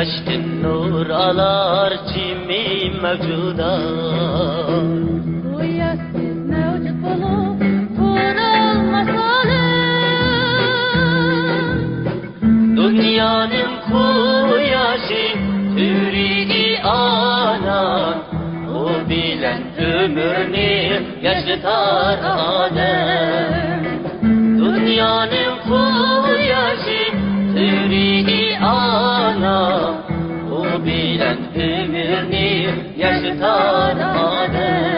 güneştin nur alar cimi mevcuda. Bu yassiz mevcut bulup kurulmaz alem. Dünyanın kuyaşı türidi ana, o bilen ömrünü yaşatar Adem. Dünyanın kuyaşı türidi ana, o bilen ömrünü yaşatar Adem.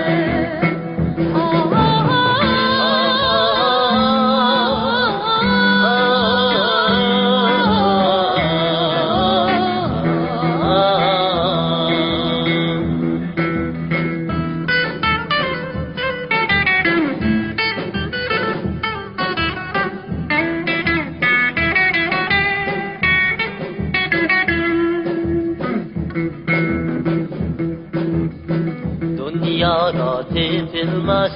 Dünyada tepilmez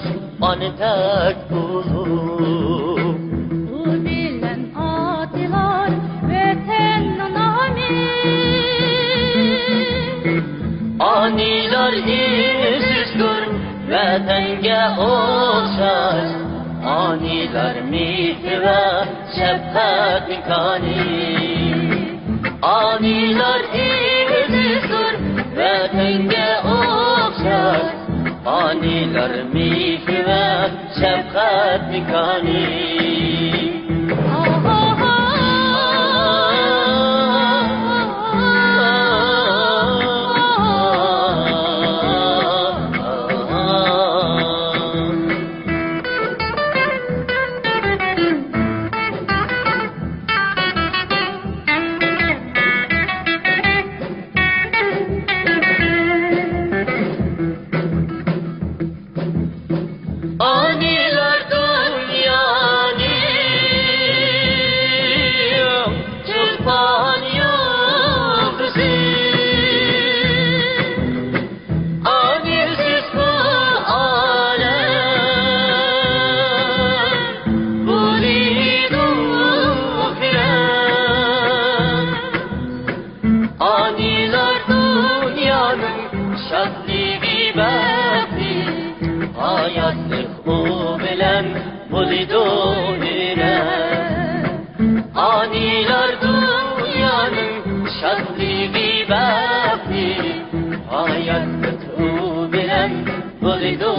tek bulup. Bu bilen adilar vatan nami. Aniler izizdir vatanga oxşar. Aniler mehri ve şefkat imkani. Aniler izizdir vatanga oxşar. Aniler mehri ve şefkat imkani. Aniler dünyanı çırpan yıldızı. Anisiz bu alem bulidu fren. Aniler dünyanın şadlığı bekli. Hayatlık o bilen bulidu iren. Aniler dünyanın şadlığı bekli. Hayatlık o bilen bulidu